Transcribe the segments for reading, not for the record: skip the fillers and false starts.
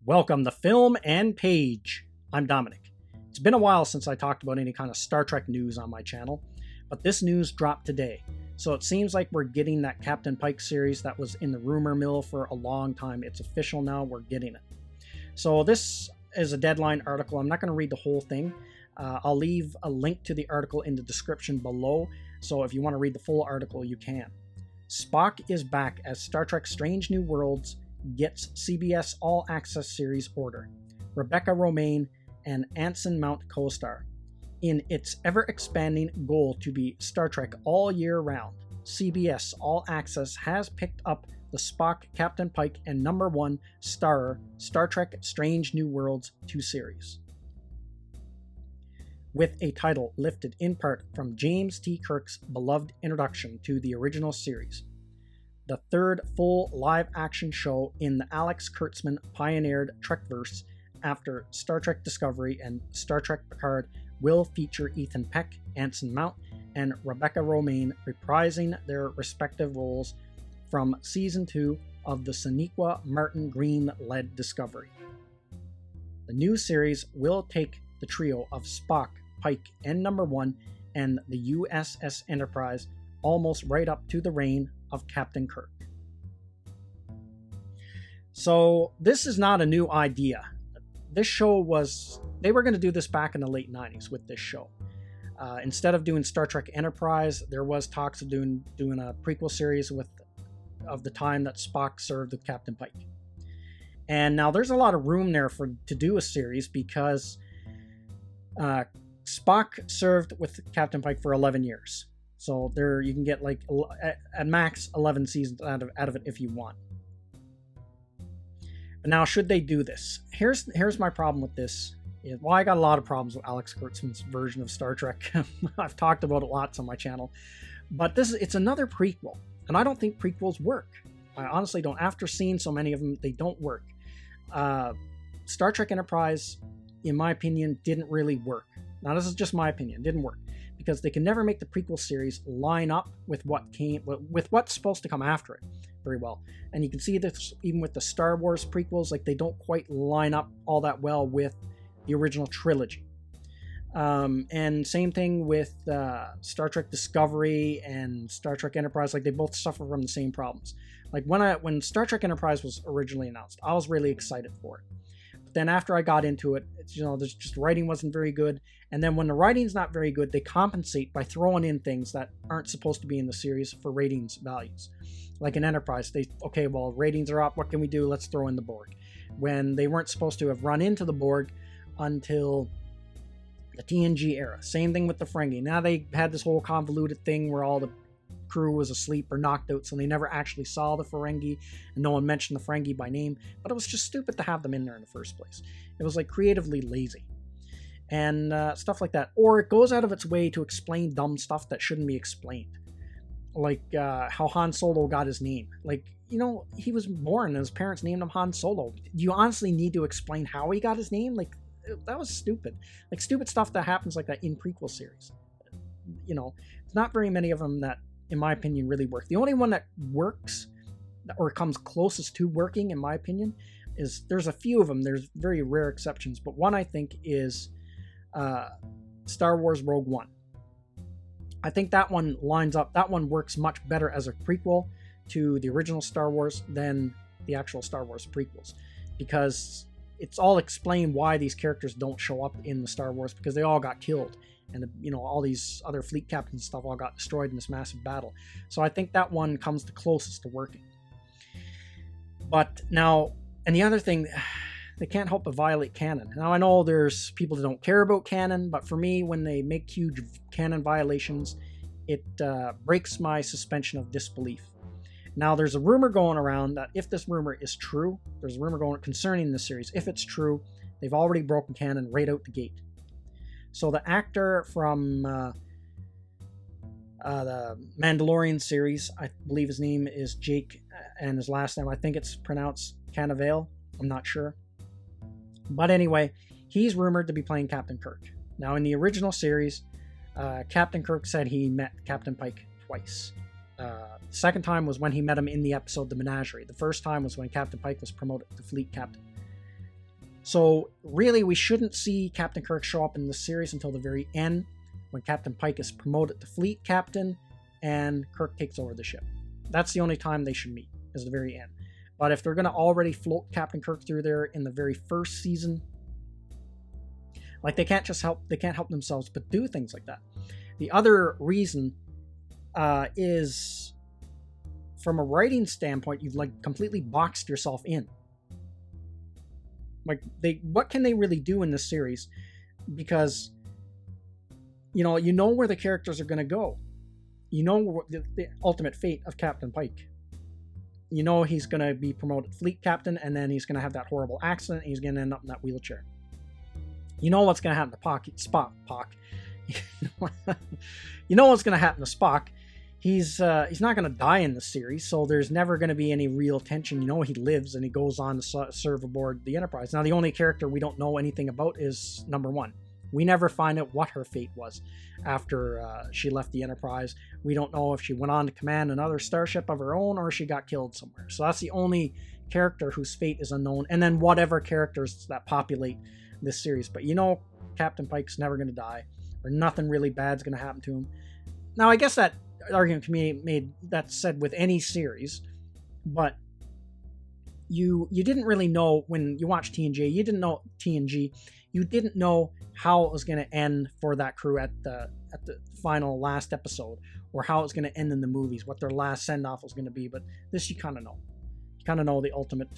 Welcome to Film and Page. I'm Dominic. It's been a while since I talked about any kind of Star Trek news on my channel, but this news dropped today. So it seems like we're getting that Captain Pike series that was in the rumor mill for a long time. It's official now, we're getting it. So this is a deadline article. I'm not going to read the whole thing. I'll leave a link to the article in the description below, so if you want to read the full article, you can. Spock is back as Star Trek Strange New Worlds gets CBS All Access series order. Rebecca Romijn and Anson Mount co-star. In its ever-expanding goal to be Star Trek all year round, CBS All Access has picked up the Spock, Captain Pike, and number one starrer Star Trek Strange New Worlds 2 series. With a title lifted in part from James T. Kirk's beloved introduction to the original series. The third full live-action show in the Alex Kurtzman pioneered Trekverse after Star Trek Discovery and Star Trek Picard will feature Ethan Peck, Anson Mount, and Rebecca Romijn reprising their respective roles from Season 2 of the Sonequa Martin Green-led Discovery. The new series will take the trio of Spock, Pike, and number one and the USS Enterprise almost right up to the reign of Captain Kirk. So this is not a new idea. This show they were going to do this back in the late 90s with this show. Instead of doing Star Trek Enterprise, there was talks of doing a prequel series of the time that Spock served with Captain Pike. And now there's a lot of room there to do a series because Spock served with Captain Pike for 11 years. So there you can get like at max 11 seasons out of it if you want. But now, should they do this? Here's my problem with this. Well, I got a lot of problems with Alex Kurtzman's version of Star Trek. I've talked about it lots on my channel. But it's another prequel. And I don't think prequels work. I honestly don't. After seeing so many of them, they don't work. Star Trek Enterprise, in my opinion, didn't really work. Now, this is just my opinion. It didn't work. Because they can never make the prequel series line up with what's supposed to come after it very well. And you can see this even with the Star Wars prequels, like they don't quite line up all that well with the original trilogy. And same thing with Star Trek Discovery and Star Trek Enterprise, like they both suffer from the same problems. Like when Star Trek Enterprise was originally announced, I was really excited for it. Then after I got into it, there's just writing wasn't very good. And then when the writing's not very good, they compensate by throwing in things that aren't supposed to be in the series for ratings values. Like in Enterprise, ratings are up, what can we do? Let's throw in the Borg. When they weren't supposed to have run into the Borg until the TNG era. Same thing with the Ferengi. Now they had this whole convoluted thing where all the crew was asleep or knocked out, so they never actually saw the Ferengi, and no one mentioned the Ferengi by name, but it was just stupid to have them in there in the first place. It was like creatively lazy and stuff like that. Or it goes out of its way to explain dumb stuff that shouldn't be explained, like how Han Solo got his name. Like, he was born and his parents named him Han Solo. Do you honestly need to explain how he got his name? Like, that was stupid. Like, stupid stuff that happens like that in prequel series. It's not very many of them that, in my opinion, really work. The only one that works or comes closest to working, in my opinion, is there's a few of them. There's very rare exceptions, but one I think is Star Wars Rogue One. I think that one lines up. That one works much better as a prequel to the original Star Wars than the actual Star Wars prequels, because it's all explained why these characters don't show up in the Star Wars, because they all got killed. And, all these other fleet captains and stuff all got destroyed in this massive battle. So I think that one comes the closest to working. But now, and the other thing, they can't help but violate canon. Now, I know there's people that don't care about canon, but for me, when they make huge canon violations, it breaks my suspension of disbelief. Now, there's a rumor going around that if this rumor is true, there's a rumor going concerning this series. If it's true, they've already broken canon right out the gate. So the actor from the Mandalorian series, I believe his name is Jake, and his last name, I think it's pronounced Canavale. I'm not sure. But anyway, he's rumored to be playing Captain Kirk. Now, in the original series, Captain Kirk said he met Captain Pike twice. The second time was when he met him in the episode The Menagerie. The first time was when Captain Pike was promoted to fleet captain. So really, we shouldn't see Captain Kirk show up in this series until the very end, when Captain Pike is promoted to fleet captain and Kirk takes over the ship. That's the only time they should meet, is the very end. But if they're going to already float Captain Kirk through there in the very first season, like they can't help themselves but do things like that. The other reason is, from a writing standpoint, you've like completely boxed yourself in. Like, what can they really do in this series? Because you know where the characters are going to go. You know the ultimate fate of Captain Pike. You know he's going to be promoted fleet captain, and then he's going to have that horrible accident, and he's going to end up in that wheelchair. You know what's going to happen to Spock. You know what's going to happen to Spock. He's not going to die in this series, so there's never going to be any real tension. You know he lives, and he goes on to serve aboard the Enterprise. Now, the only character we don't know anything about is number 1. We never find out what her fate was after she left the Enterprise. We don't know if she went on to command another starship of her own or she got killed somewhere. So that's the only character whose fate is unknown. And then whatever characters that populate this series. But you know Captain Pike's never going to die, or nothing really bad's going to happen to him. Now, I guess that argument can be made, that's said with any series, but you didn't really know when you watched TNG. You didn't know how it was going to end for that crew at the final last episode, or how it was going to end in the movies, what their last send-off was going to be. But this you kind of know. You kind of know the ultimate,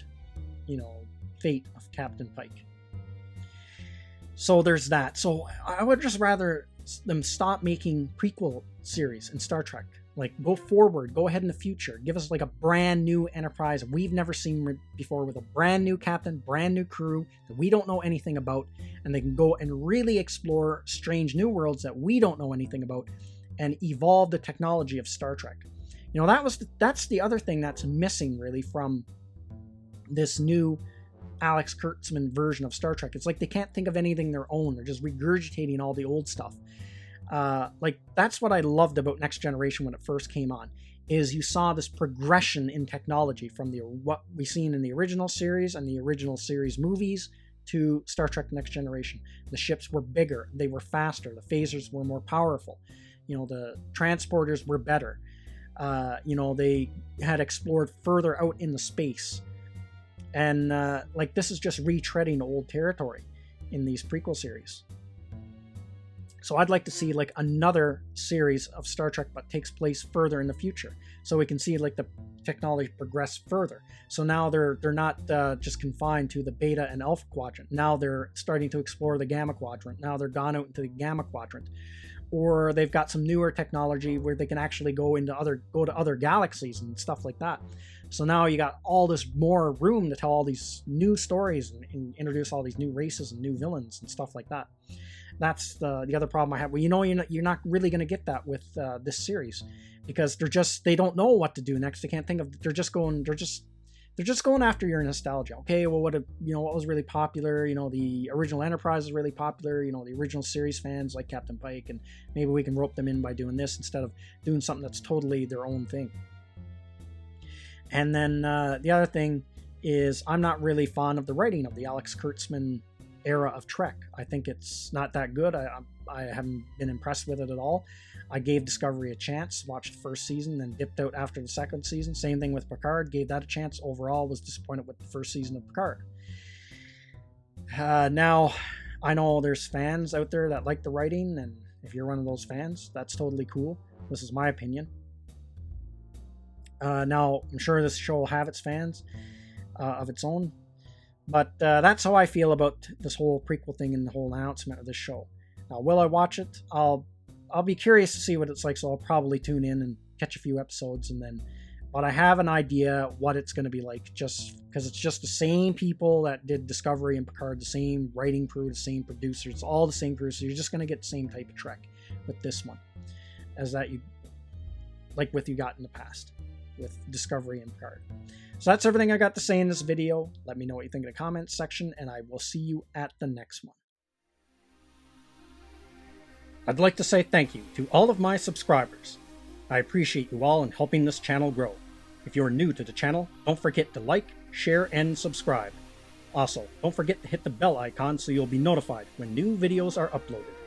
fate of Captain Pike. So there's that. So I would just rather them stop making prequel series in Star Trek. Like, go forward, go ahead in the future. Give us like a brand new Enterprise we've never seen before, with a brand new captain, brand new crew that we don't know anything about, and they can go and really explore strange new worlds that we don't know anything about, and evolve the technology of Star Trek. That's the other thing that's missing really from this new Alex Kurtzman version of Star Trek. It's like they can't think of anything their own. They're just regurgitating all the old stuff. That's what I loved about Next Generation when it first came on, is you saw this progression in technology from what we seen in the original series and the original series movies to Star Trek Next Generation. The ships were bigger, they were faster, the phasers were more powerful, the transporters were better, they had explored further out into space, and this is just retreading old territory in these prequel series. So I'd like to see like another series of Star Trek but takes place further in the future, so we can see like the technology progress further. So now they're not just confined to the beta and alpha quadrant. Now they're starting to explore the gamma quadrant. Now they're gone out into the gamma quadrant, or they've got some newer technology where they can actually go to other galaxies and stuff like that. So now you got all this more room to tell all these new stories and introduce all these new races and new villains and stuff like that. That's the other problem I have. Well, you're not really going to get that with this series, because they don't know what to do next. They can't think of. They're just going after your nostalgia. Okay, well, what was really popular? The original Enterprise is really popular. The original series fans like Captain Pike, and maybe we can rope them in by doing this instead of doing something that's totally their own thing. And then the other thing is, I'm not really fond of the writing of the Alex Kurtzman era of Trek. I think it's not that good. I haven't been impressed with it at all. I gave Discovery a chance, watched the first season, then dipped out after the second season. Same thing with Picard, gave that a chance. Overall, was disappointed with the first season of Picard. Now, I know there's fans out there that like the writing, and if you're one of those fans, that's totally cool. This is my opinion. Now, I'm sure this show will have its fans of its own, but that's how I feel about this whole prequel thing and the whole announcement of this show. Now, will I watch it? I'll be curious to see what it's like, so I'll probably tune in and catch a few episodes, but I have an idea what it's going to be like, just because it's just the same people that did Discovery and Picard, the same writing crew, the same producers, it's all the same crew, so you're just going to get the same type of Trek with this one as that you got in the past with Discovery and Picard. So that's everything I got to say in this video. Let me know what you think in the comments section, and I will see you at the next one. I'd like to say thank you to all of my subscribers. I appreciate you all in helping this channel grow. If you're new to the channel, don't forget to like, share, and subscribe. Also, don't forget to hit the bell icon so you'll be notified when new videos are uploaded.